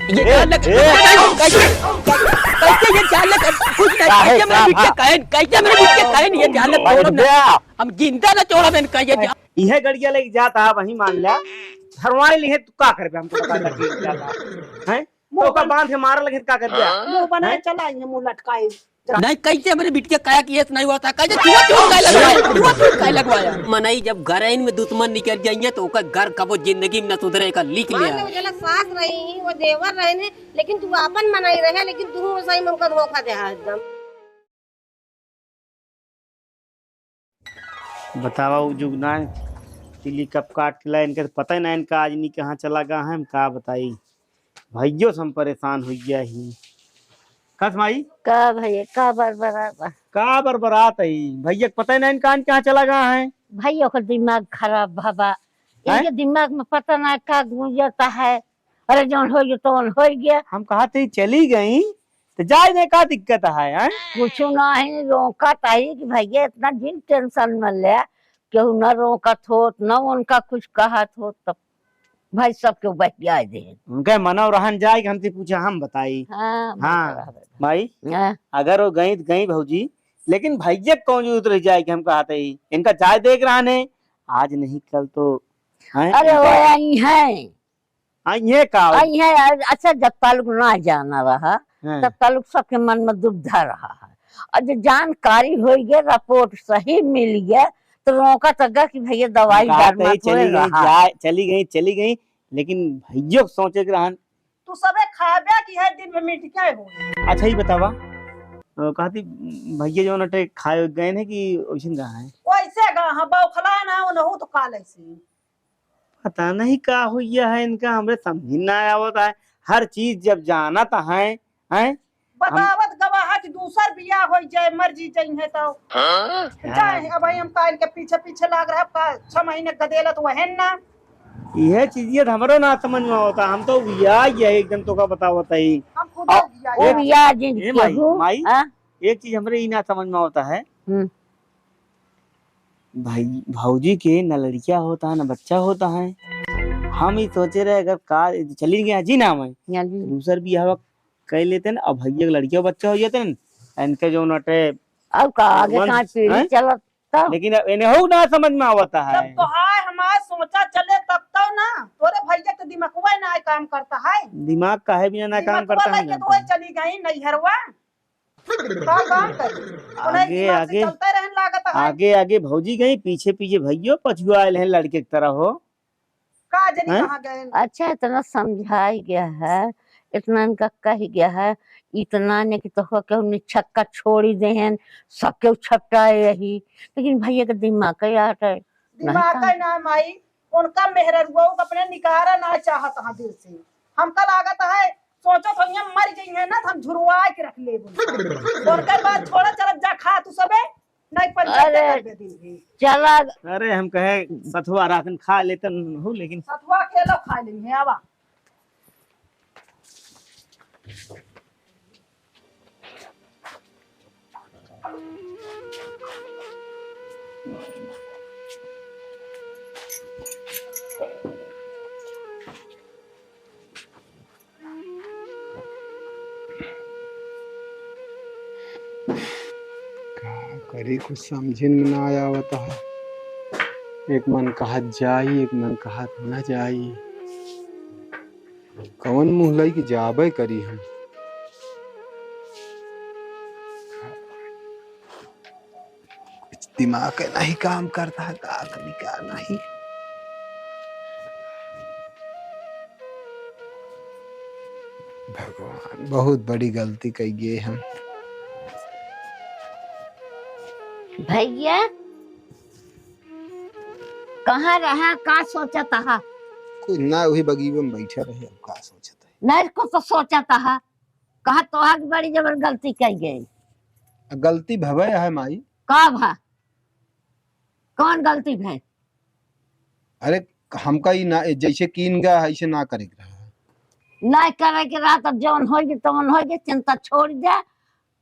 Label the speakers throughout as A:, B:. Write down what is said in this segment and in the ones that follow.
A: ये जान लग कैसे ये जान लग कुछ नहीं कैसे मेरे बिटिया कहन ये जान लग छोड़ो ना हम जिंदा ना छोड़ा मैंने कह
B: यह गड़िया लेके जाता वही मान लिया हरवाई लिए तू का कर हमको पता लग जाता है तो का बांध के मार लगे का कर दिया
C: मुंह बनाए चला मुंह लटकाए
A: नहीं कैसे मेरे बिटिया कया कि नहीं होता कैसे चूहा लगवाया मनाई जब घर में दुश्मन निकल जाएंगे तो ओकर घर कबो जिंदगी में न सुधरेगा लिख लिया
D: जला सास रही वो देवर रहे ने लेकिन तू अपन मनाई रहे लेकिन तू सही में उनका धोखा दे एकदम
B: बतावा जुगना तिली कब काट खिला इनके पता ही ना इनका आज नहीं कहाँ चला गया है हम का बताई भाइयों से हम परेशान हो गया ही कस माई
C: का भैया का बरबरात
B: है भैया पता ही ना इनका कहाँ चला गया है
C: भैया का दिमाग खराब बाबा इनके दिमाग में पता ना क्या गुजरता है अरे जौन हो गया तो हो गया
B: हम कहा थे चली गई तो जाए नहीं का दिक्कत है
C: कुछ ना है रोकत आई कि भैया इतना जिन टेंशन में ले केहू न रोकत हो न उनका कुछ कहत हो तब भाई सब क्यों बतिया दे
B: उनके मनो रहन जाए हमसे पूछा हम बताई हाँ भाई अगर वो गई गई भौजी लेकिन भैया कौन जरूरत रह जाए कि हम कहते ही इनका चाय देख रहा ने आज नहीं कल तो
C: अरे वो आई है
B: का
C: अच्छा जब ताल्लुक ना जाना रहा तब ताल्लुक सबके मन में दुविधा रहा है और जो जानकारी हो गया रिपोर्ट सही मिल गया तो रोका तक कि भैया दवाई
B: चली गई लेकिन भैया सोचे रहन
C: तू सबे खाबे की है दिन में मिट क्या हो
B: अच्छा ही बतावा कहती भैया जो नटे खाए गए ने कि ओइसन कहा है
C: वैसे कहा बौखला ना हो तो काले से
B: पता नहीं का हुआ है इनका हमरे समझ ना आवत है हर चीज जब जाना तो है
C: बतावत गवाह कि दूसर बियाह हो जाए मर्जी चाहिए तो जाए अब हम काल के पीछे पीछे लाग रहा का 6 महीने गदेला तो वहन ना
B: यह चीज हमरो ना समझ में होता हम तो बियाह है एकदम तो का बतावत है
C: हम खुद बियाह जिन
B: माई एक चीज हमरे ही ना समझ में होता है भाई भौजी के न लड़किया होता है न बच्चा होता है हम ही सोचे रहे अगर कार चली गया जी ना मैं दूसर बियाह कह लेते न अब भैया लड़कियों बच्चा हो जाते न इनके जो नटे
C: अब का आगे कहां पीढ़ी चलता
B: लेकिन इन्हें हो ना समझ में आता है
C: जब तो हाय हमारा सोचा चले तब तो ना तोरे भैया के दिमाग ना काम करता है
B: दिमाग का है भी ना काम करता है
C: तो वो चली गई नहीं हरवा
B: आगे आगे आगे आगे भौजी गई पीछे पीछे भैया पछुआ आए हैं लड़के की तरह हो
C: का जनी कहां गए अच्छा इतना समझाई गया है इतना इनका कह गया है इतना ने कि तो क्यों निछक्का छोड़ी दे हैं सब क्यों छपटाए रही लेकिन भैया का दिमाग का यार है दिमाग का ना माई उनका मेहररुआ अपने निकारा ना चाहत हां दिल से हमका लागत है सोचो तो यहाँ मर गई है ना हम झुरवा के रख ले और के बाद थोड़ा चला जा खा तू सबे नहीं पर चला
B: अरे हम कहे सथुआ रातन खा लेते हो लेकिन
C: सथुआ के लो खा लेंगे आवा
E: करी कुछ समझ में ना आया होता है एक मन कहा जाई एक मन कहा न जाई कौन मुँह लाई की जाबे करी हम कुछ दिमाग का नहीं काम करता है का कभी क्या नहीं भगवान बहुत बड़ी गलती की गई हम
C: भैया कहाँ रहा का सोचा था
E: कुछ ना वही बगीचे में बैठे रहे का सोचा था
C: नहीं को तो सोचा था कहा तो आज बड़ी जबर गलती कर गई
E: गलती भवे है माई
C: का भा कौन गलती है
E: अरे हमका ही ना जैसे कीन गया ऐसे ना करे
C: नहीं करे के रहा तो जौन हो गई तौन हो गई चिंता छोड़ दे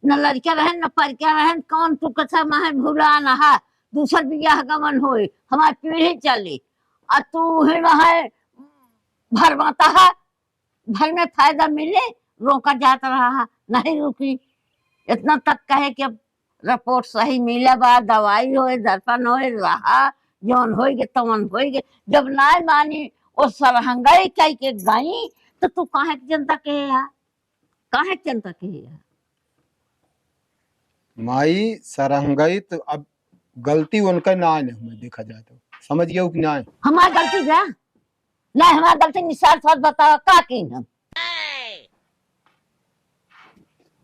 C: न लड़का रहे न परिका रहे कौन तू कथा माहे भूला न है दूसर बियाह गमन होई हमारी पीढ़ी चली और तू ही रहे भरमाता है भर में फायदा मिले रोका जाता रहा, नहीं रुकी। इतना तक कहे कि अब रिपोर्ट सही मिले बा, दवाई होए, दर्पण होए, रहा जौन होएगे तवन होएगे। जब ना मानी और सरहंगाई कह के गई तो तू काहे की जनता के है, काहे की जनता के है?
E: माई सरहंगई तो अब गलती उनका ना है, हमें देखा जाए तो समझ गया कि ना है।
C: हमारी गलती क्या ना, हमारी गलती निसार साथ बताओ का की हम।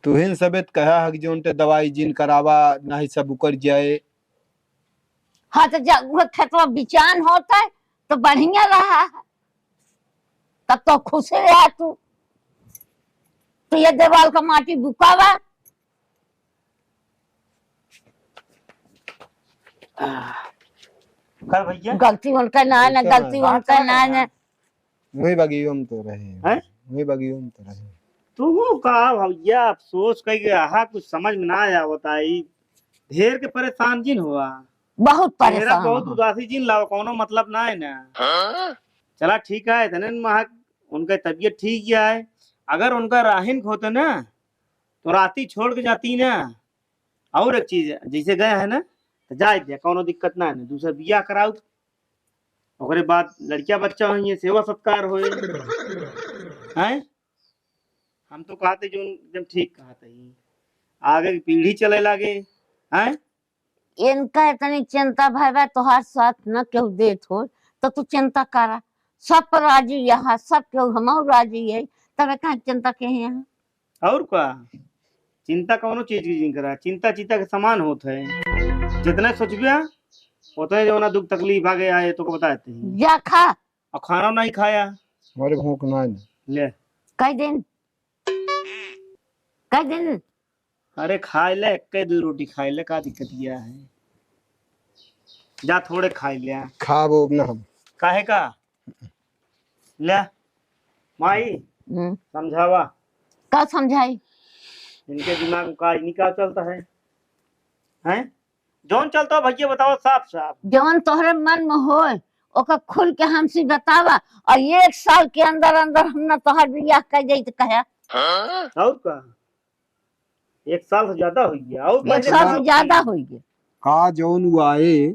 E: तुहिन सबेत कहा है कि जो उनते दवाई जिन करावा नहीं सब उकर जाए।
C: हाँ तो जब खेतवा बिचान होता है तो बढ़िया रहा है, तब तो खुश रहा तू। तो ये देवाल का माटी बुकावा
B: कर भैया
C: गलती उनका ना है, गलती उनका ना है।
E: वही बगियों तो रहे
B: हैं?
E: वही बगियों तो रहे।
B: तू का भैया अफसोस कह गया हा, कुछ समझ में ना आया बताई। ढेर के परेशान जिन हुआ,
C: बहुत
B: मेरा
C: परेशान
B: बहुत
C: हूँ।
B: उदासी जिन लाओ, कोनो मतलब ना है ना। चला ठीक है, इतने महा उनका तबीयत ठीक गया है। अगर उनका राहिन होते ना तो राती छोड़ के जाती ना। और एक चीज है, जैसे गए है ना तो जाए दे, कोनो दिक्कत ना है ना। दूसरा बियाह कराऊ, ओकरे बाद लड़किया बच्चा होइए, सेवा सत्कार होए हैं। हम तो कहते जो एकदम ठीक कहते ही, आगे की पीढ़ी चले लगे हैं।
C: इनका इतनी चिंता भाई तोहार साथ न क्यों देत हो तो तू चिंता करा। सब पर राजी यहाँ, सब क्यों हम राजी है, तब कहा चिंता के यहाँ।
B: और का चिंता कौनो चीज की नहीं करा, चिंता चिंता के समान होता है। जितना सोचबिया उतना जो ना दुख तकलीफ आगे आए तो को बताते हैं।
C: जा खा,
B: और खाना नहीं खाया
E: हमारे भूख ना है।
B: ले,
C: कई दिन कई दिन
B: अरे खाए ले, कई दो रोटी खाए ले, का दिक्कत यह है। जा थोड़े खाए ले,
E: खा वो ना हम
B: काहे का ले। माई समझावा,
C: का समझाई।
B: इनके दिमाग में का निकाल चलता है हैं? जौन चलता हो भैया बताओ साफ साफ।
C: जवन तोहरे मन में हो ओका खुल के हमसे बतावा, और 1 साल के अंदर अंदर हम न तोहर बियाह कर जाई तो कहे।
B: और का 1 साल से ज्यादा हो गया, और
C: 1 साल से ज्यादा हो गया।
E: का जौन वो आए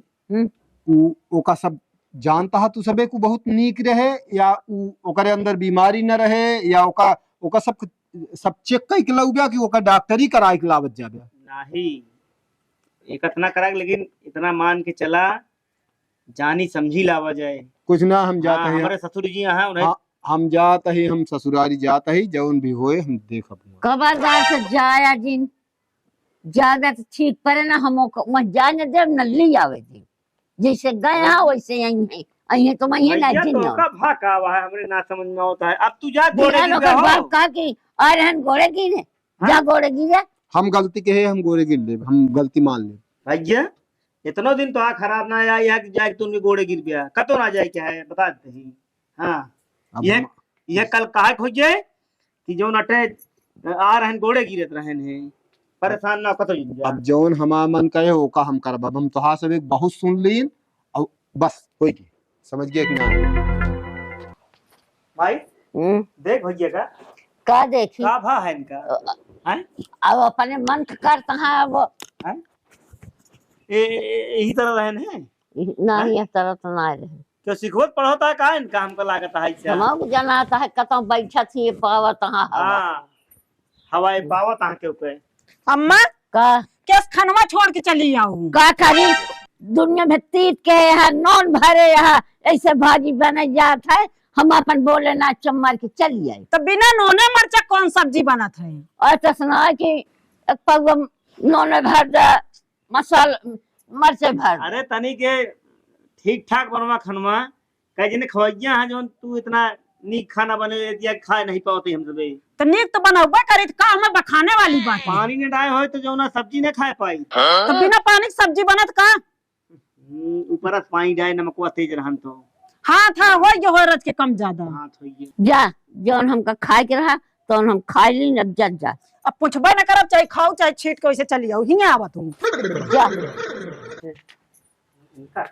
E: ओका सब जानता है, तू सबे को बहुत नीक रहे या ओकरे अंदर बीमारी न रहे या ओका सब चेक कई के लौबिया कि ओका डॉक्टरी कराई के लावत जाबे
B: नहीं। एक इतना करा, लेकिन इतना मान के चला जानी समझी लावा जाए।
E: कुछ ना हम जाते
B: हाँ,
E: हैं।
B: हमारे ससुर जी यहाँ उन्हें
E: हम जाते ही, हम ससुरारी जाते ही, जौन भी होए हम देखब।
C: खबरदार से जाया जिन ज्यादा तो ठीक पड़े ना, हम जाने दे नल्ली आवे दी। जैसे गए हाँ वैसे यही है, अही तो मैं ना
B: भैया
C: जिन
B: तो का भाका हुआ है, हमरे ना समझ में होता है। अब तू जा घोड़े की
C: लोग बाप का की आ रहन घोड़े की ने जा घोड़े की जा।
E: हम गलती के है, हम गोरे गिर ले, हम गलती मान ले।
B: भैया इतना दिन तो आ खराब ना आया है कि जाए तुमने घोड़े गिर गया, कतो ना जाए क्या है बता देते ही। हाँ ये कल कहा खोजे कि जो नटे आ रहन घोड़े गिरत रहन है, परेशान ना कतो जा।
E: अब जौन हमारा मन कहे ओका हम करब। अब हम तोहार सब एक बहुत सुन लीन और बस होई की समझ गए कि ना।
B: भाई देख भैया
C: का देखी
B: का भा है इनका हैं?
C: अब अपने मन का करता है अब
B: हैं? यही तरह रहन है
C: ना ही तरह तो ना रहे।
B: क्यों सिखवत पढ़ता है का इनका, हमको लागत है ऐसा।
C: हम जनाता है कतो बैठा थी पावत हाँ
B: हाँ हवाई पावत आ के ऊपर।
F: अम्मा
C: का
F: केस खनवा छोड़ के चली आऊं।
C: का करी दुनिया में तीत के है नॉन भरे है, ऐसे भाजी बने जात है। हम अपन बोले ना चम्मर के चली आई
F: तो बिना नोने मरचा कौन सब्जी बनत है।
C: और तो सुना कि एक पग नोने भर दे मसाला मरचे भर।
B: अरे तनी के ठीक ठाक बनवा खनवा, कई जने खवैया है जो तू इतना नीक खाना बने दिया खाए नहीं पाते हम सबे।
F: तो नीक तो बनौबे करी, का हमें बखाने वाली बात है।
B: पानी ने डाए हो तो जो ना सब्जी ने खाए पाई।
F: तो बिना पानी के सब्जी बनत का।
B: ऊपर से पानी डाए नमकवा तेज रहन तो
F: हाँ था हो जो हो रज के कम ज्यादा।
B: हाँ थोइए
C: जा जौन हमका खाए के रहा तो हम खा ली न जज जा।
F: अब पूछबे न करब, चाहे खाओ चाहे छीट के वैसे चली आओ, हिंगे आवत हूँ।
C: जा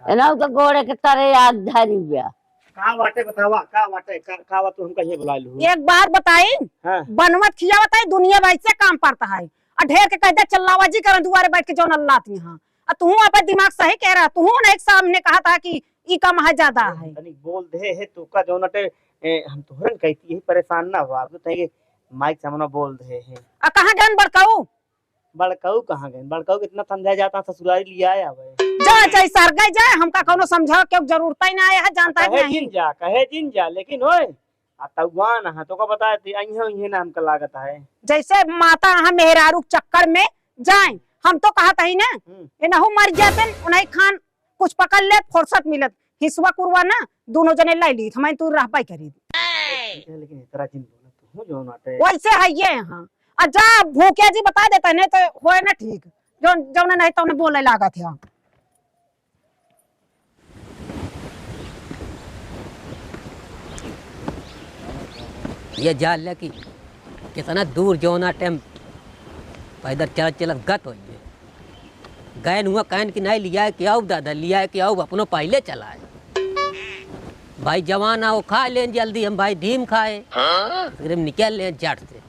C: एनाउ के गोड़े के तरे याद धरी बिया
B: का बाटे बतावा का बाटे का बात तू हम कहिए बुला लू।
F: एक बार बताई
B: हां
F: बनवत खिया बताई दुनिया भाई से काम पड़ता है और ढेर के कहते चल्लाबाजी कर दुआरे बैठ के जौन अल्लाह ती हां और तू अपन दिमाग सही कह रहा तू ना एक सामने कहा था कि ई का महा ज्यादा है
B: तनिक बोल दे है तू का जौनटे हम तोहरन कहती है परेशान ना हुआ अब तो माइक सामने बोल दे है।
F: आ कहां जान बड़काऊ
B: बड़काऊ कहां गए बड़काऊ कितना समझाया जाता ससुराली लिया आया भाई
F: जा चाहे सर गए जाए हमका कोनो समझा के जरूरत ही ना आया है जानता है
B: कहे
F: नहीं
B: जिन जा लेकिन ओए आ तौवान है तो का बताए थी अइहे अइहे नाम का लागत है
F: जैसे माता हम मेहरारू के चक्कर में जाए हम तो कहा था ही ना ये नहु मर जाते उन्हें खान कुछ पकड़ ले फुर्सत मिलत हिस्सा कुरवा ना दोनों जने लाई ली हमें तू रह पाई करी
B: लेकिन इतना जिन बोला तू जो नाटे
F: वैसे है ये यहाँ अच्छा भूखे जी बता देता है नहीं तो होए ना ठीक जो जो नहीं तो उन्हें बोले लागा था
A: ये जान ले कि कितना दूर जो ना टाइम पैदल चलत चलत गत हो गैन हुआ कहन कि नहीं लिया है क्या दादा लिया है क्या अपनों पहले चला है भाई जवान आओ खा लें जल्दी हम भाई धीम खाए फिर हम निकल लें जट से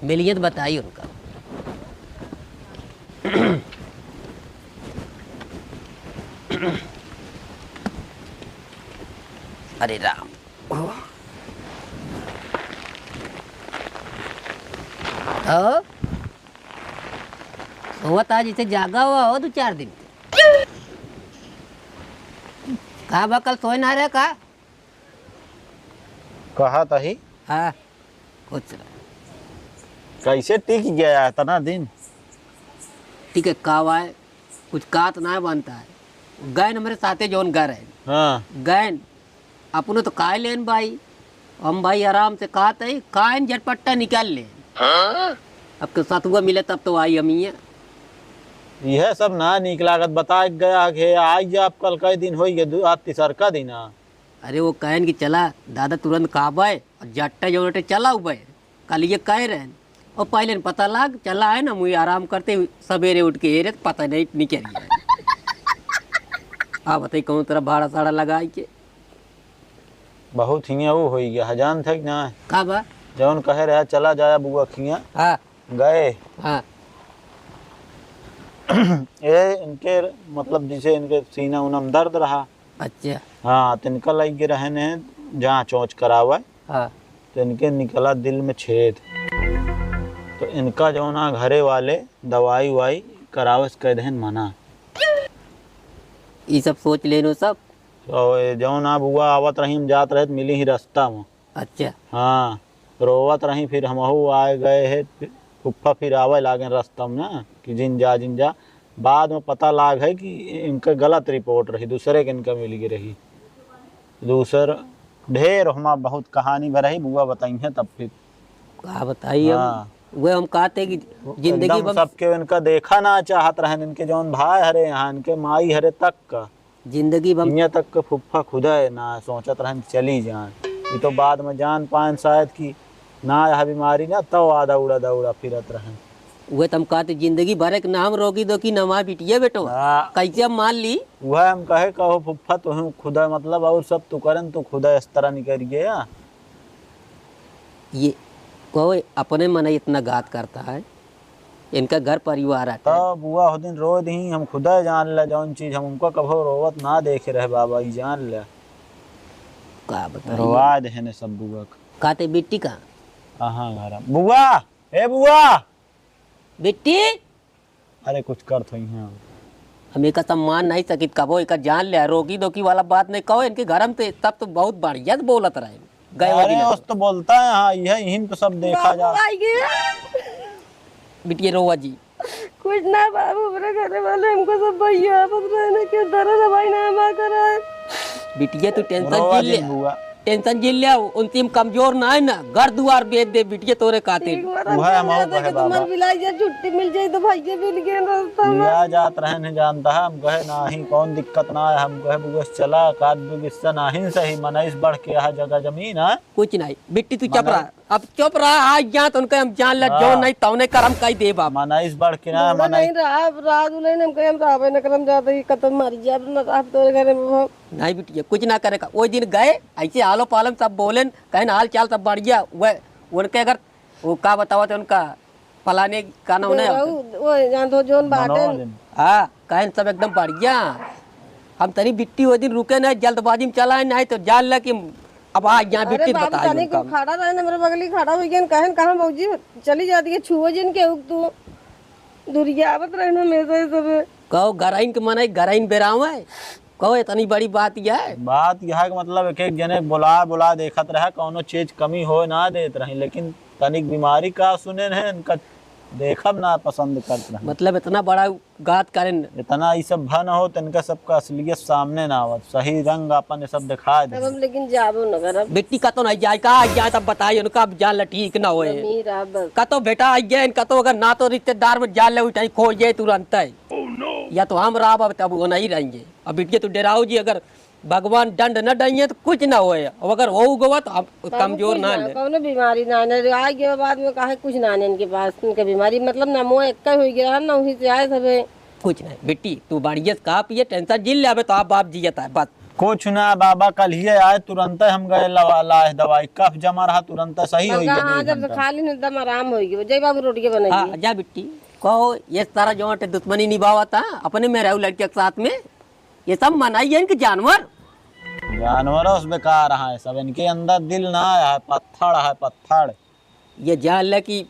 A: मिलिए तो बताइए उनका अरे राम हुआ था जिसे जागा हुआ हो 2-4 दिन कहा बा कल सोए ना रहे
G: कहा था ही
A: हाँ कुछ
G: कैसे टिक गया है तना दिन
A: ठीक है कावा है कुछ कात ना बनता है गैन हमारे साथे जौन घर है
G: हाँ
A: गैन अपने तो काय लेन भाई हम भाई आराम से कहते ही कायन झटपट्टा निकाल ले अब तो सतुआ मिले तब तो आई हम
G: यह सब ना निक लागत बता गया कि आज आप कल कई दिन हो गए आज तीसर का दिन
A: अरे वो कहन कि चला दादा तुरंत काबे और जट्टा जोटे चला हुआ कल ये कह रहे और पहले पता लग चला है ना मुझे आराम करते सवेरे उठ के तो पता नहीं निकल आप बताइए कौन तरह भाड़ा साड़ा लगा के
G: बहुत ही वो हो गया हजान थे ना
A: का बा
G: जौन कहे रहा चला जाया बुआ खिया
A: हाँ
G: गए
A: हाँ
G: ये इनके मतलब जैसे इनके सीना उनम दर्द रहा
A: अच्छा
G: हाँ तो इनका लग रहे ने जहाँ चोंच करावा
A: हाँ
G: तो इनके निकला दिल में छेद तो इनका जो ना घरे वाले दवाई वाई करावस कह दहन मना
A: ये सब सोच लेनो सब
G: तो जो ना बुआ आवत रही हम जात रहे मिली ही रास्ता में
A: अच्छा
G: हाँ रोवत रही फिर हम आए गए है फुफ्फा फिर आवे लागे रास्ता में ना कि जिन जा बाद में पता लाग है कि इनका गलत रिपोर्ट रही दूसरे के इनका मिल गई रही दूसर ढेर हमारा बहुत कहानी भर रही बुआ बताई है तब फिर
A: का बताइए
G: हाँ।
A: वो हम कहते कि जिंदगी
G: एकदम सबके इनका देखा ना चाहत रहे इनके जौन भाई हरे यहाँ इनके माई हरे तक का
A: जिंदगी बम
G: यहाँ तक का फुफ्फा खुदा है ना सोचत रहे चली जान ये तो बाद में जान पान शायद कि ना यह बीमारी ना तो आधा उड़ा दौड़ा फिरत रहे
A: वो तुम कहते जिंदगी भर एक नाम रोगी दो कि नमा बिटिया बेटो
G: हाँ।
A: कैसे हम मान ली
G: वह हम कहे कहो फुफ्फा तो खुदा मतलब और सब तो करन तो खुदा इस तरह निकल गया
A: ये कोई अपने मन इतना घात करता है इनका घर परिवार आता है
G: तो बुआ हो दिन रो दी हम खुदा जान ले जौन चीज हम उनको कभो रोवत ना देखे रहे बाबा ये जान ले
A: का बताइए
G: रोवा देने सब बुआ
A: कहते बिट्टी का
G: कहाँ घर बुआ ए बुआ
A: बिट्टी
G: अरे कुछ कर थो यहाँ
A: हम एक सम्मान नहीं सकित कबो एक जान ले रोगी दोकी वाला बात नहीं कहो इनके घर में तो तब तो बहुत बढ़िया बोलत रहे गए वो
G: अरे
A: दिन
G: उस तो बोलता है हाँ यह यहीं तो सब देखा जा
A: बिटिया रोवा जी
D: कुछ ना बाबू मेरे घर वाले हमको सब भैया आपस रहने के दर्द भाई ना हमारा करा है
A: बिटिया तू टेंशन
G: रोवा
A: झेल
G: जी
A: ले
G: बुआ
A: टेंशन झेल ले उनतीम कमजोर ना है ना घर दुआर बेच दे बिटिया तोरे खातिर
G: वह हम कहे बाबा
D: मिलाई छुट्टी मिल जाए तो भाई के मिल गए रास्ता में
G: लिया जात रहे नहीं जानता है हम कहे ना ही कौन दिक्कत ना है हम कहे बुआ चला काट दो किस्सा ना ही सही मनाइस बढ़ के यहाँ जगह जमीन है
A: कुछ नहीं बिट्टी तू चुप रहा अब चुप रहा आज यहाँ तो उनके हम जान लग जो नहीं तौने करम कई दे बाबा
G: मनाइस बढ़ के ना
D: नहीं रहा रात उले हम कहे हम रावे न करम जाते ही खत्म मर जाए ना आप तो घर में
A: नहीं बिटिया कुछ ना करेगा। वो दिन गए ऐसे आलो पालम सब बोले कहन हाल चाल सब बढ़िया। वह उनके अगर वो का बतावा थे उनका फलाने का नाम नहीं
D: वो जान तो जोन बाटे
A: हाँ कहन सब एकदम बढ़िया। हम तनी बिट्टी वो दिन रुके नहीं जल्दबाजी में चला नहीं तो जान ल कि अब आज यहाँ बिट्टी बताइए
D: खड़ा रहे मेरे बगली खड़ा हुई गन कहन कहां बाबूजी चली जाती है छुओ जिन के तू दुरिया आवत रहना मेरे सब
A: कहो गराइन के मन गराइन बेराव है कहो इतनी बड़ी बात यह है।
G: बात यह है कि मतलब एक एक जने बुला बुला देखत रहे कौनो चीज कमी हो ना देत रही, लेकिन तनिक बीमारी का सुने रहे इनका देखब ना पसंद करते रहे।
A: मतलब इतना बड़ा गात करें
G: इतना ये सब भन हो तो इनका सबका असलियत सामने ना आवत, सही रंग अपन ये सब दिखा दे।
D: हम लेकिन जाबो न करब
A: बेटी का तो नहीं जाए का जाए तब बताइए उनका जान ल ठीक ना होए
D: मीरा बस
A: का तो बेटा आई गए इनका तो अगर ना तो रिश्तेदार में जान ले उठाई खो जाए तुरंत है या तो हम रहा अब तब वो नहीं रहेंगे। अब बिटिया तो डराओ जी अगर भगवान दंड न देंगे तो कुछ ना होए, और अगर हो गवा तो हम कमजोर ना ले
D: कौनो बीमारी ना ने आ गया बाद में काहे कुछ ना ने इनके पास इनके बीमारी मतलब ना मुंह एक हो गया ना वही से आए सबे
A: कुछ नहीं। बेटी तू बढ़िया का पिए टेंशन जिल ले तो आप बाप जियता है बस
G: कुछ ना बाबा कल ही आए तुरंत हम गए लवा दवाई कफ जमा रहा तुरंत सही हो
D: हां जब खाली न एकदम आराम हो गया जय बाबू रोटी के बनाई
A: हां जा बेटी कहो ये सारा जो दुश्मनी निभावा था अपने में रहू लड़के के साथ में ये सब मनाई है इनके जानवर
G: जानवर उस बेकार है सब इनके अंदर दिल ना है पत्थर।
A: ये जान ले कि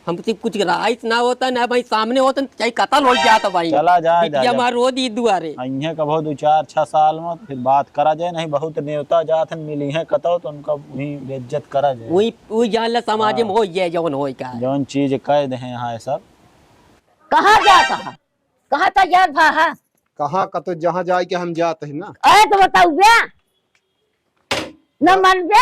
A: हमसे कुछ राइस ना होता ना भाई सामने होता चाहे कत्ल हो जाता भाई
G: चला जाए
A: हमारे रोज ही दुआरे
G: अइहे कभो 2-4-6 साल में फिर बात करा जाए, नहीं बहुत नेवता जात मिली है कतो तो उनका वही बेइज्जत करा जाए।
A: वही जान ले समाज में हो जाए जौन हो का
G: जौन चीज कह दे यहाँ सब
C: कहाँ जाता है कहाँ था यार भा है
E: कहाँ का तो जहाँ जाए के हम जाते हैं ना
C: अरे तो बताऊ ब्या न मन ब्या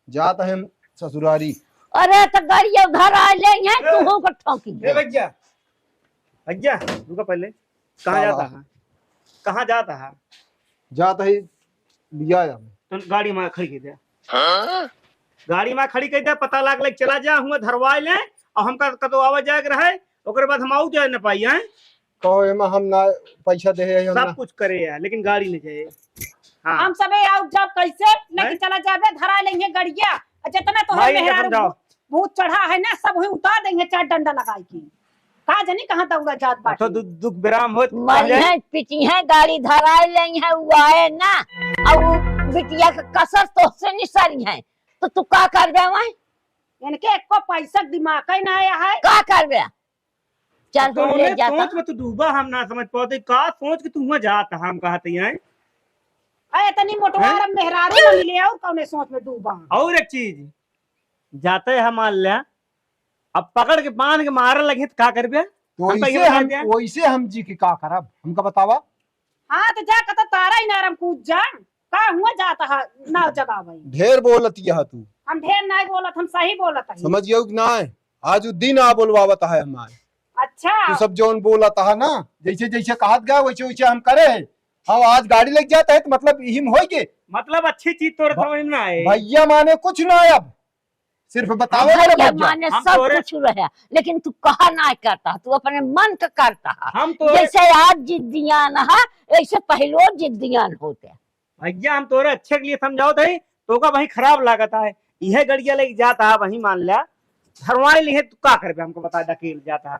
E: जाते हैं ससुरारी।
C: अरे तो गाड़ी उधर आ ले यहाँ तू हो को ठोकी
B: भैया भैया रुको पहले कहाँ जाता है कहाँ जाता है
E: जाता है लिया या
B: तो गाड़ी में खड़ी कर दे गाड़ी में खड़ी कर दे पता लाग लग चला जा हुआ धरवा ले और हम का तो आवाज जाए रहे ओकर बाद हम आउ जाए न पाई हैं
E: कहो एमा हम ना पैसा दे है
B: सब कुछ करे है लेकिन गाड़ी नहीं जाए। हाँ
F: हम सबे आउ जब कैसे लेके चला जाबे धरा लेंगे गड़िया जितना तो है
B: भाई
F: मेहरा भूत चढ़ा है ना सब वही उतार देंगे चार डंडा लगाई की कहा जानी कहाँ दौड़ा जात बात
B: तो दुख विराम हो
C: मरिया पिटी है गाड़ी धरा ले है वो आए ना और वो बिटिया का कसर तो से नहीं सारी है तो तू का कर दे वहां
F: इनके एक को पैसा दिमाग ही ना आया है
C: का कर दे चल तू ले जाता
B: सोच में तू डूबा हम ना समझ पाते का सोच के तू वहां जाता हम कहते हैं
F: अरे तनी मोटवार मेहरारू न मिले और कौने सोच में डूबा।
B: और एक चीज जाते है मान लिया अब पकड़ के बांध के मारे लगे तो का करबे वैसे हम जी के का करब हमका बतावा।
F: हाँ तो जा कत तारा ही नारम कूद जा का हुआ जाता है ना जगह भाई
E: ढेर बोलत यह तू
F: हम ढेर नहीं बोलत हम सही बोलत है
E: समझियो कि ना आज उ दिन आ बोलवावत है हमारे
F: अच्छा
E: तू सब जोन बोलता है ना जैसे जैसे कहत गया वैसे वैसे हम करे है। हाँ आज गाड़ी लग जाता है तो मतलब यही में होइगे
B: मतलब अच्छी चीज तोरे समझ में आए
E: भैया माने कुछ ना अब सिर्फ बताओ
C: भैया माने सब कुछ रहे लेकिन तू कहा ना करता तू अपने मन का करता
B: हम तो
C: जैसे आज जिद्दियान है ऐसे पहलो जिद्दियान होते
B: भैया हम तोरे अच्छे के लिए समझाओ थे तो का वही खराब लागता है यह गड़िया लेके जाता है वही मान लिया धरवाई लिए तू का करबे हमको बता धकेल जाता है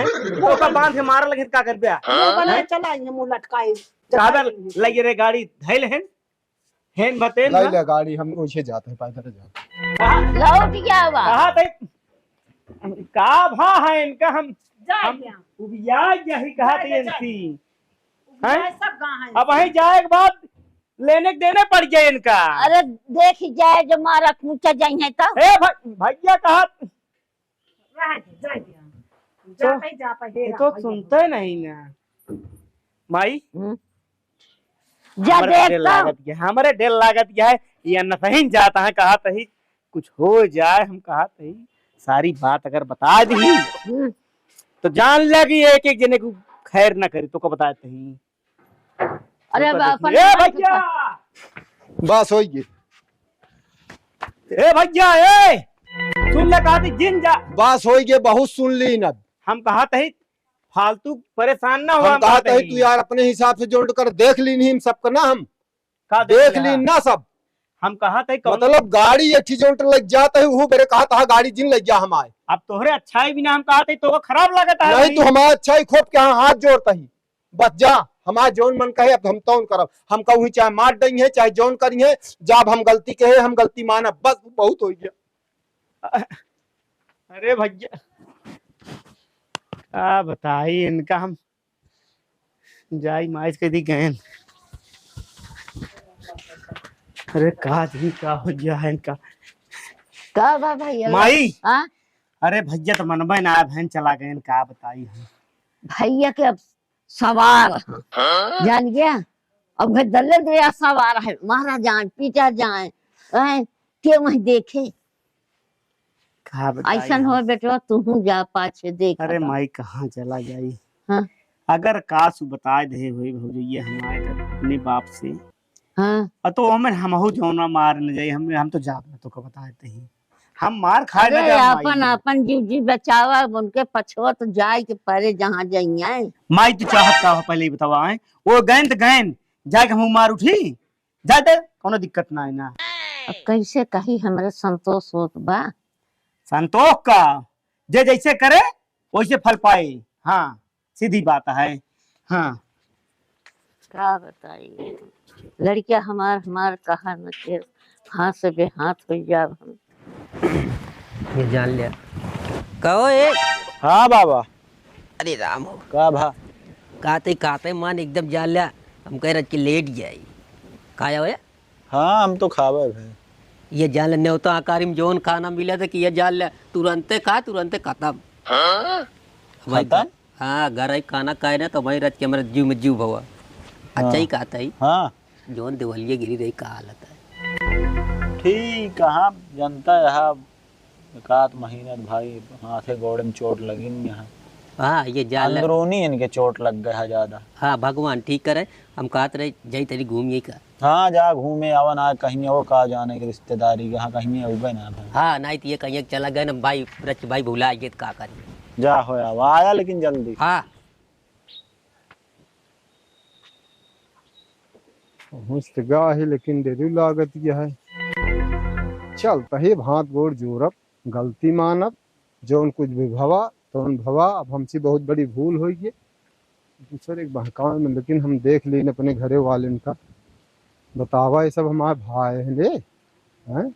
B: तो का बांध के मार लगे का करबे
F: बना चला ये मुंह लटकाए
B: चादर लगी रे गाड़ी धैल हेन बते
E: ले ले गाड़ी हम वैसे जाते हैं पैदल जाते
C: लौट गया वा
B: कहा थे का भा है इनका हम
F: जाए
B: उबिया यही कहा थे इनकी
F: सब गां है
B: अब वही जाए के बाद लेने देने पड़ गए इनका।
C: अरे देख जाए जो मारा पूछा जाए तो
B: ए भैया कहा तो सुनते नहीं ना माई
C: जा देखता
B: हमारे डेल लागत क्या है ये नहीं जाता है कहा ही कुछ हो जाए हम कहा ही सारी बात अगर बता दी तो जान लगी एक एक जने को खैर ना करी तो को बताते ही
C: अरे
B: भैया
E: बस हो गई
B: ए भैया ए सुन ले कहा थी जिन जा
E: बस हो गई बहुत सुन ली न
B: हम कहा थे फालतू परेशान ना हो।
E: हम कहा था तू यार अपने हिसाब से जोड़ कर देख ली नहीं सबका ना, हम देख ली ना सब।
B: हम कहा था
E: मतलब गाड़ी अच्छी जोड़ लग जाता है वो मेरे कहा था गाड़ी जिन लग जा हम आए।
B: अब तोहरे अच्छाई भी ना हम कहा थे तो खराब लगता है।
E: नहीं तो हमारा अच्छाई खोप के हाथ जोड़ता ही बस जा, हमारा जौन मन कहे अब हम तौन करब। हम कहूँ चाहे मार देंगे चाहे जौन करिए, जब हम गलती कहे हम गलती माना, बस बहुत हो गया।
B: अरे भैया क्या बताई इनका, हम जाई माइज के दी गए। अरे काज ही का हो गया है इनका।
C: का बा भैया
B: माई
C: हाँ?
B: अरे भैया तो मनबे ना बहन चला गए, क्या बताई हम।
C: भैया के अब सवार जान गया, अब घर दल्ले दिया सवार है, मारा जाए पीटा जाए के वही देखे।
B: क्या बताई
C: ऐसा
B: हम।
C: हो बेटवा तू जा पाछे देख।
B: अरे माई कहाँ चला जाई।
C: हाँ
B: अगर काश बता दे हुई भौजैया हमारे अपने बाप से
C: हाँ।
B: तो हमें हमहु जौना मार न जाई, हम तो जाब न तो का बताते ही हम मार खाए न
C: अरे
B: जा।
C: अपन अपन जीव जी बचावा, उनके पछवा तो जाए के परे जहाँ जाइए।
B: माई तू चाहत का हो पहले ही बतावा है, वो गैन तो गैन जाए के हम मार उठी जाते कोनो दिक्कत ना है ना।
C: अब कैसे कही हमारे संतोष होत बा।
B: संतोष का जे जैसे करे वैसे फल पाए। हाँ सीधी बात है। हाँ
C: क्या बताइए लड़कियां हमार कहा न के हाथ से बेहाथ हो जाब हम।
A: ये जान लिया कहो एक।
G: हाँ बाबा।
A: अरे राम हो
G: का भा
A: काते मान एकदम जान लिया, हम कह रहे कि लेट जाई खाया हो।
G: हाँ हम तो खावे भाई।
A: ये जान ले तो आकारी में जोन खाना मिला था कि ये जान ले तुरंते खा तुरंते खत्म।
G: खत्म?
A: हाँ घर आई खाना खाए ना तो वही रच के हमारे जीव में जीव भवा। अच्छा ही खाता ही।
G: हाँ
A: जोन दिवलिये गिरी रही का हालत है।
G: ठीक कहाँ जनता यहाँ एकाध महीने भाई हाथे गोड़े में चोट लगी यहाँ।
A: हाँ ये जान ले
G: अंदरूनी इनके चोट लग गया ज्यादा।
A: हाँ भगवान ठीक करे, हम कहते रहे जाई तेरी घूमिए का।
G: हाँ जा घूमे आवन आए कहीं वो कहा जाने की रिश्तेदारी कहाँ कहीं उगे ना भाई।
A: हाँ नहीं तो ये कहीं चला गए ना भाई रच भाई भुला गए तो का करिए।
G: जा हो आया लेकिन जल्दी।
A: हाँ
E: मुस्तगा है लेकिन देरी लागत यह है। चल तहे हाथ गोड़ जोड़ब, गलती मानब, जौन कुछ भी भवा तो भवा। अब हमसे बहुत बड़ी भूल हुई है दूसरे एक बहकाव में, लेकिन हम देख लें अपने घरे वाले का। बतावा ये सब हमारे भाई हैं ले हैं।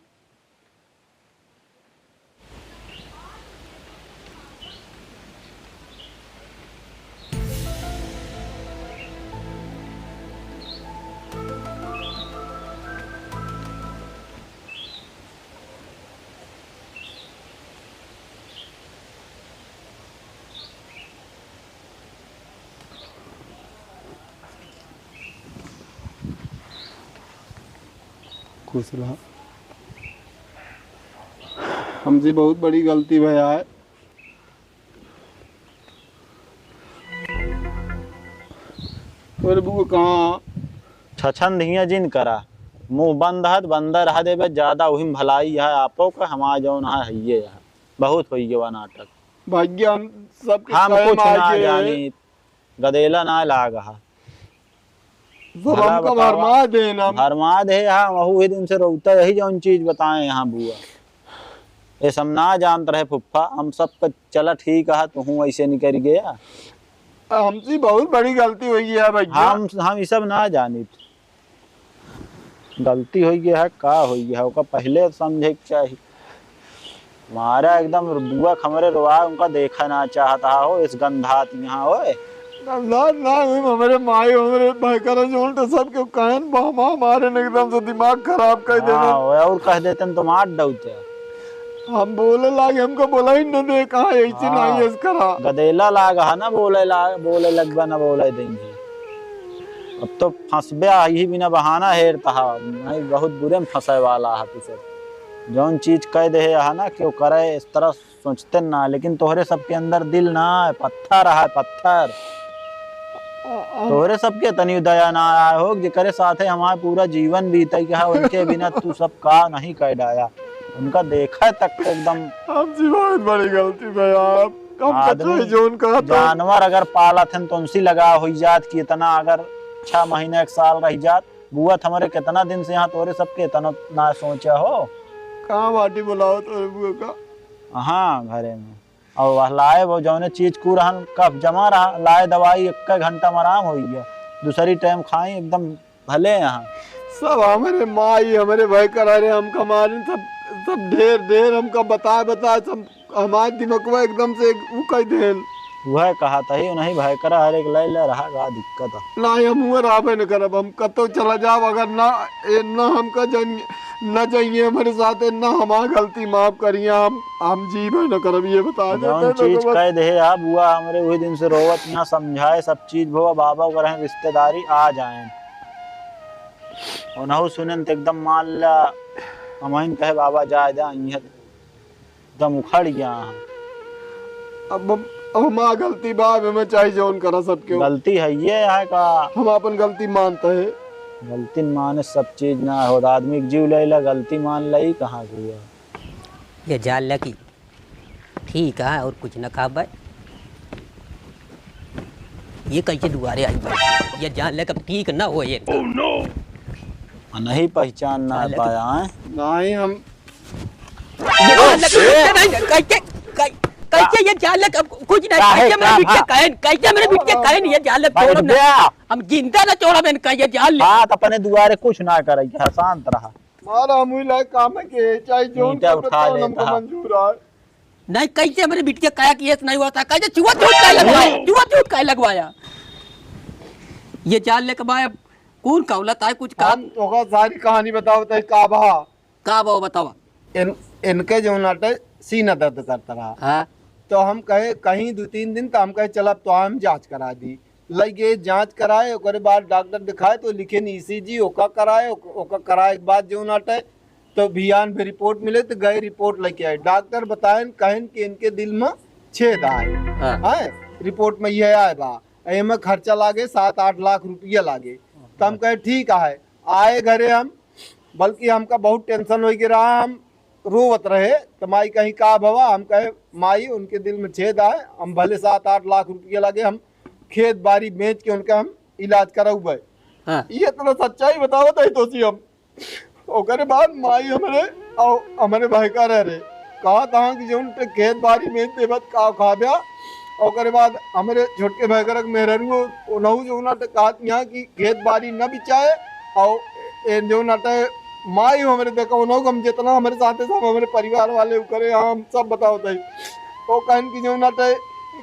E: खुश रहा। हमसे बहुत बड़ी गलती भैया है। प्रभु कहाँ
G: छछन धिया जिन करा मुंह बंद हत बंदर रहा देवे ज्यादा वही भलाई है आपो का हमारा जौन है ये है बहुत हो गया नाटक।
E: भाग्य हम सब
G: हम कुछ ना जानी गदेला ना लागा
E: सब हमका भरमा देना
G: भरमा दे। हाँ वहू ही दिन से रोता यही जौन चीज बताए यहाँ बुआ ये सब ना जानते रहे फुफ्फा। हम सब चला ठीक है तू ऐसे निकल गया।
E: हमसे बहुत बड़ी गलती हुई है भैया।
G: हम ये सब ना जानी गलती हो गया है का हो गया है पहले समझे के चाहिए। हमारा एकदम बुआ खमरे रोआ उनका देखा ना चाहता हो इस गंधात यहाँ हो
E: ना हमारे माई हमारे भाई का उल्टा सब के कहन बहमा हमारे ने एकदम से दिमाग खराब कर देना।
G: और कह देते तो मार डौते
E: हम बोले लागे हमको बोला ही न दे कहा ऐसी नहीं है करा
G: गदेला लागा ना बोले लगवा ना बोले देंगे। अब तो फंसबे ही बिना बहाना हेरता नहीं बहुत बुरे में फंसे वाला है तुझे जौन चीज कह दे है ना क्यों करे इस तरह सोचते ना। लेकिन तोहरे सबके अंदर दिल ना है पत्थर है पत्थर। तोहरे सबके तनी दया ना आया हो जिकरे साथे हमारा पूरा जीवन बीते क्या उनके बिना तू सब का नहीं कह डाया उनका देखा तक एकदम।
E: हमसे बहुत बड़ी गलती भैया।
G: आदमी जानवर अगर पालत है तो उनसी लगा हुई जात की इतना अगर 6 महीने 1 साल रह जात बुआ हमारे कितना दिन से यहाँ तोरे सबके इतना ना सोचा हो
E: कहाँ माटी बुलाओ तो बुआ का।
G: हाँ घरे में और वह लाए वो जौने चीज को रहन कब जमा रहा लाए दवाई 1 घंटा में आराम हो गया दूसरी टाइम खाई एकदम भले यहाँ
E: सब हमारे माई हमारे भाई करा रहे हम कमारे सब ढेर हमका बता सब हमारे दिमाग में एकदम से वो कह देन
G: वह कहा था ही नहीं भाई करा हर एक ले ले रहा गा दिक्कत
E: ना हम हुए राबे न करब हम कतो चला जाब अगर ना हमका न जाइए हमारे साथ ना हमारी गलती माफ करिए हम जीव न करब ये बता
G: दे चीज कह दे आ बुआ हमारे वही दिन से रोवत यहाँ समझाए सब चीज भो बाबा को रहे रिश्तेदारी आ जाए और ना सुने तो एकदम मान ला हम कहे बाबा जा एकदम उखड़ गया
E: अब हमारा गलती बाब हमें चाहिए जोन करा सबके
G: गलती है ये है का
E: हम अपन गलती मानते हैं
G: गलती माने सब चीज ना हो आदमी के जीव ले गलती मान ली कहाँ की है
A: ये जान लगी ठीक है और कुछ न खा भाई ये कैसे दुआरे आई भाई ये जान लग ठीक ना हो ये
G: नहीं पहचान ना पाया है
E: नहीं हम
A: कैसे ये जान लग कुछ नहीं कैसे मेरे बिटिया कहन ये जान लग छोड़ो हम जिंदा ना छोड़ा मैंने कहा ये जान लग
G: बात अपने दुआरे कुछ ना करे शांत रहा
E: मारा मुझे काम है के चाहे जोन
G: का उठा ले
E: हमको मंजूर है
A: नहीं कैसे मेरे बिटिया कहा कि ये नहीं हुआ था कैसे चुआ चूट लगवाया ये जान ले कबाया कौन कौलत है कुछ काम
E: तो सारी कहानी बताओ तो का
A: बा बतावा
E: इनके जो नाटे सीना दर्द करता रहा
A: हाँ?
E: तो हम कहे कहीं 2-3 दिन तो हम कहे चल अब तो हम जांच करा दी लगे जांच कराए ओकरे बाद डॉक्टर दिखाए तो लिखे ECG ओका कराए के बाद जो नाटे तो भियान भी रिपोर्ट मिले तो गए रिपोर्ट लेके आए डॉक्टर बताए कहन कि इनके दिल में छेद आए है रिपोर्ट में यह आए बा में खर्चा लागे 7-8 लाख रुपया लागे तो हम कहे ठीक है आए घरे हम बल्कि हमका बहुत टेंशन हो गया रहा हम रोवत रहे तो माई कहीं का भवा हम कहे माई उनके दिल में छेद आए हम भले 7-8 लाख रुपया लगे हम खेत बाड़ी बेच के उनका हम इलाज कराऊबे ये तो सच्चाई बताओ तो हम ओकरे बाद माई हमारे भाई का रहे कहा था कि जो उनके खेत बाड़ी बेच दे का खा गया ओकरे बाद हमारे छोटके भाई का मेहररू उनहु जो नाटे कहा यहाँ की खेत बाड़ी न बिचाए और जो नाटे माई हमारे देखा उन्होंने हम जितना हमारे साथ सब हमारे परिवार वाले करे हम सब बताओ थे वो कहन की जो नाटे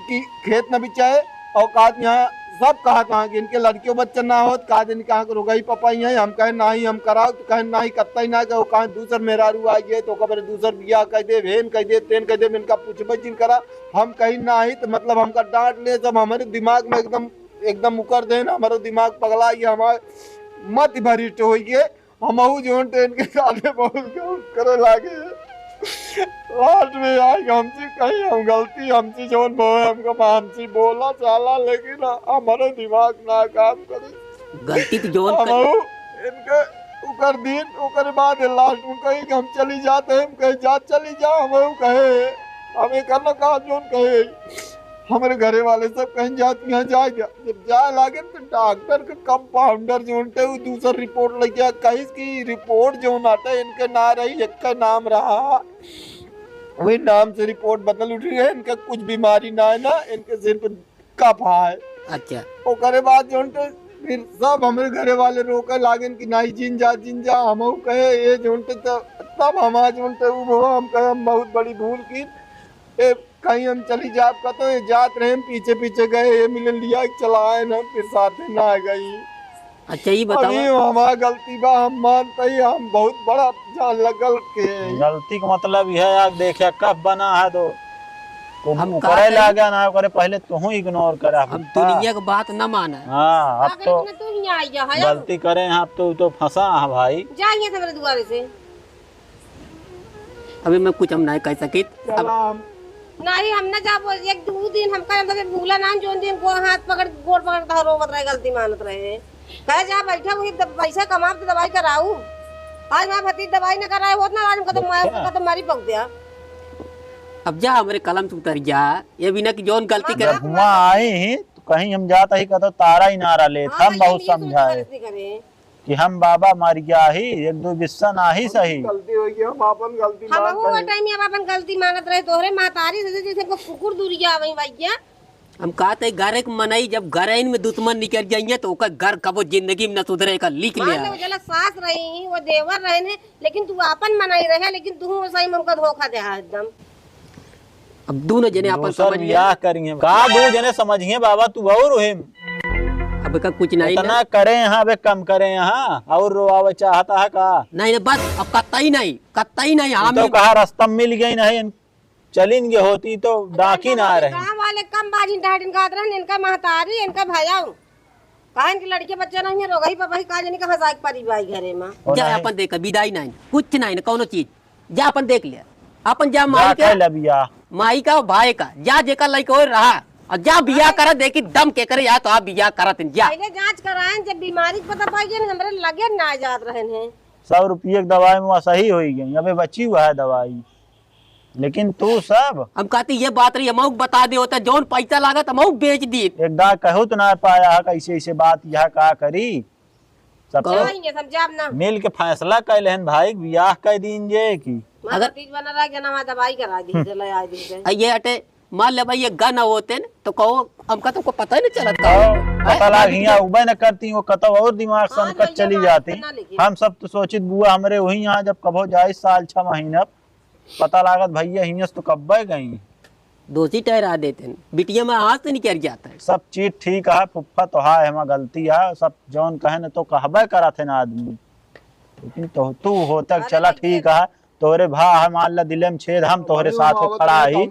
E: कि खेत न बिचाए और कहा यहाँ सब कहा था कि इनके लड़कियों बच्चा ना हो कहा दिन कहाँ के रोगाई पपाई है हम कहे ना ही हम कराओ तो कहे ना ही कत्ता ही ना कहो कहा दूसर मेहरारू आ गए तो कबर दूसर बिया कह दे भेन कह दे तेन कह दे इनका पूछबे जिन करा हम कहीं ना ही तो मतलब हमका डांट ले सब हमारे दिमाग में एकदम उकर दे हमारा दिमाग पगला हमारे मत भरिष्ट हो गए हम जो ट्रेन के साथ बहुत करे लागे लास्ट में आई हमसे कहीं हम गलती हमसे जोन हमको हमसे बोला चाला लेकिन हमारा दिमाग ना काम करे
A: गलती तो जोन
E: इनके उकर दिन उकर बाद लास्ट में कहीं हम चली जाते हम कहीं जा चली जा हम कहे हमें करना कहा जोन कहे हमारे घरे वाले सब कहीं जाती यहाँ जाएगा जब जाए लागे तो डॉक्टर के कंपाउंडर जो उनटे वो दूसरा रिपोर्ट लेके कहीं की रिपोर्ट जो नाटे इनके ना रही एक का नाम रहा वही नाम से रिपोर्ट बदल उठी है इनका कुछ बीमारी ना है ना इनके सिर्फ कफ है
A: अच्छा
E: ओकरे बाद जो उनटे फिर सब हमारे घरे वाले रोके लागे कि नहीं जिन जा हम कहे ये जो उनटे तब हम जो उनटे हम कहे हम बहुत बड़ी भूल की कहीं हम चली जाप का तो जात रहे पीछे पीछे गए ये मिलन लिया चलाए ना फिर साथ ना आ गई
A: अच्छा ये बताओ
E: हमारा गलती बा हम मानते ही हम बहुत बड़ा जान लगल के
G: गलती का मतलब यह है आप देखिए कब बना है तो हम करे लागे ना करे पहले तू इग्नोर करे
A: हम दुनिया की बात न माने
G: हाँ अब तो गलती करें आप तो फंसा है भाई
D: जाइए मेरे दुआरे से
A: अभी मैं कुछ हम नहीं कह सकी
D: नहीं हम ना जा 1-2 दिन हमका मतलब भूला ना जोन दिन को हाथ पकड़ गोड़ पकड़ता रोवत रहे गलती मानत रहे कहे जा बैठा वही पैसा कमा के दवाई कराऊ आज मैं भती दवाई ना कराए होत ना आज हमका तो मारी पक दिया
A: अब जा हमारे कलम से उतर जा, ये भी ना कि जोन गलती करे।
G: जब हुआ आए ही तो कहीं हम जाता ही कहते तारा ही नारा ले, हम बहुत समझाए कि हम बाबा मर गया ही, एक दो बिस्सा ना ही सही।
E: गलती हो गई, हम अपन गलती
D: हम
E: मान
D: वो टाइम में अपन गलती मानत रहे, तोहरे मातारी से जैसे को कुकुर दूरिया आवई भैया।
A: हम कहते घर एक मनाई, जब घर में दुश्मन निकल जाइए तो ओकर घर कबो जिंदगी में न सुधरे का लिख ले।
D: मान ले जला सास रही, वो देवर रहे ने, लेकिन तू अपन मनाई रहे, लेकिन तू वो सही में हमका धोखा दे है एकदम।
A: अब दोनों जने अपन समझ लिया
G: ब्याह करिए का, दो जने समझिए बाबा तू और हिम
A: अब का कुछ नहीं ना
G: इतना करे यहाँ, अब कम करे यहाँ और रोआवे चाहता है का?
A: नहीं ना बस अब कत्ता ही नहीं हम
G: तो कहा रास्ता मिल गई नहीं, चलेंगे होती तो डाकी ना रहे।
D: गांव वाले कम बाजी डाटिन गात रहे, इनका महतारी इनका भैया कहन के लड़के बच्चे नहीं रो गई भाई का जाने कहां जाके परी भाई घरे में।
A: जा अपन देख विदाई नहीं कुछ नहीं ना कोनो चीज, जा अपन देख लिया अपन, जा माई
G: जा
A: के
G: लबिया
A: माई का भाई का, जा जेका लइका और रहा और जा बियाह कर, देखी दम के करे या तो आप बियाह करत जा।
D: पहले जांच कराएं, जब बीमारी पता पाई गई हमरे लगे ना जात रहे हैं।
G: 100 रुपये की दवाई में सही हो गई, अबे बची हुआ है दवाई, लेकिन तू सब
A: हम कहती ये बात रही, हम बता दे होता जोन पैसा लागत हम बेच दी।
G: एक दाग कहू तो ना पाया कैसे ऐसे बात यह का करी, सब
D: समझा ना
G: मिल के फैसला कर लेन भाई, बियाह कर दिन जे की
D: अगर तीज बना रहा जना दवाई करा दी चला आ दी
A: ये हटे मान ले भाई ये गन होते न तो कहो हमका तुमको पता ही नहीं चलता
G: पता लाग हिया उबे न करती, वो कतव और दिमाग संकट चली जाती। हम सब तो सोचित बुआ हमरे वही यहाँ जब कभो जाए साल 6 महीना पता लागत भैया हियस तो कब्बे गई
A: दोषी ठहरा देते हैं, बिटिया में हाथ से निकल जाता है।
G: सब चीज ठीक है फुफ्फा तो है हमारा गलती है, सब जौन कहे न तो कहबे करा थे ना आदमी, लेकिन तो तू हो तक चला ठीक है, तोरे भा हम अल्लाह दिले में छेद, हम तोहरे साथ खड़ा ही,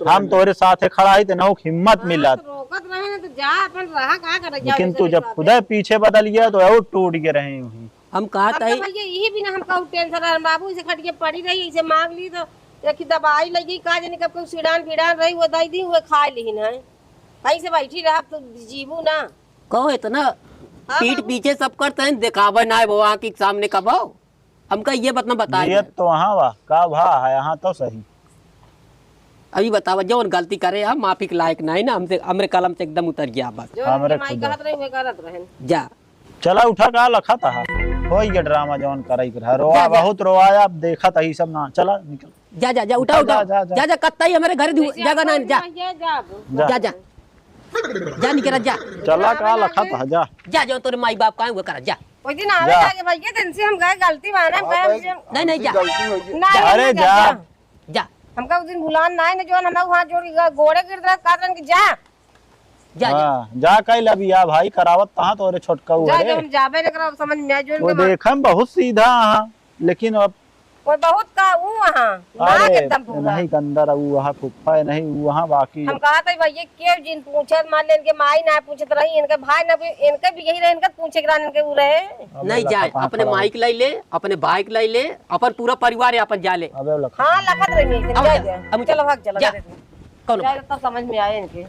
G: हम तोहरे साथ खड़ा ही तो नौ हिम्मत मिलत,
D: रोकत रहे ना तो जा अपन रहा का कर जा।
G: लेकिन तू जब खुदा पीछे बदल गया तो और टूट के रहे हुई।
A: हम कहा था
D: भैया यही भी ना हमका टेंशन है, बाबू इसे खट के पड़ी रही, इसे मांग ली तो एक दवाई लगी का जाने कब कोई सिडान फिडान रही वो दई दी वो खा ली ना, कहीं से बैठी रहा तो जीवू ना
A: कहो इतना पीठ पीछे सब करते हैं, दिखावा ना है वो आँख के सामने कब आओ, हमका ये बतना बताया
G: तो वहाँ वाह का भा है यहाँ तो सही।
A: अभी बतावा जो गलती करे हम माफी के लायक नहीं ना, हमसे हमरे कलम से एकदम उतर गया बस।
G: हमरे
D: माई कहत रही वे करत रहे
A: जा
G: चला उठा का लखा था हो ये ड्रामा जौन कराई कर रोआ बहुत रोआया, अब देखा था ही सब ना, चला निकल
A: जा जा जा उठा उठा जा जा कत्ता ही हमारे घर जगह ना, जा जा जा जा निकल जा,
G: चला का लखा था जा
A: जा जो तेरे माई बाप का कर जा
D: कोई दिन आवे जाके भैया दिन से हम गए गलती माने हम गए
A: नहीं नहीं जा
G: अरे जा
A: जा
D: हमका उस दिन भुलान ना है जो हम वहां जोड़ गोड़े गिर रहा काटन की जा
A: जा
G: जा कई लबिया भाई करावत कहां तोरे छोटका हुआ
D: जा हम जाबे न करा समझ में जो
G: वो देखम बहुत सीधा हां, लेकिन अब
D: वो बहुत का वो वहां ना एकदम पूरा
G: नहीं अंदर वो वहां फुफ्फा नहीं वहां बाकी
D: हम कहा था भैया के जिन पूछत मान ले इनके माई ना पूछत रही, इनके भाई ना इनके भी यही रहे, इनके पूछे के इनके वो रहे
A: नहीं जाए, अपने माई के ले अपने भाई के ले अपन पूरा परिवार है अपन जा ले।
D: हां लखत रही चलो भाग चला
A: कौन
D: तब समझ में आए इनके।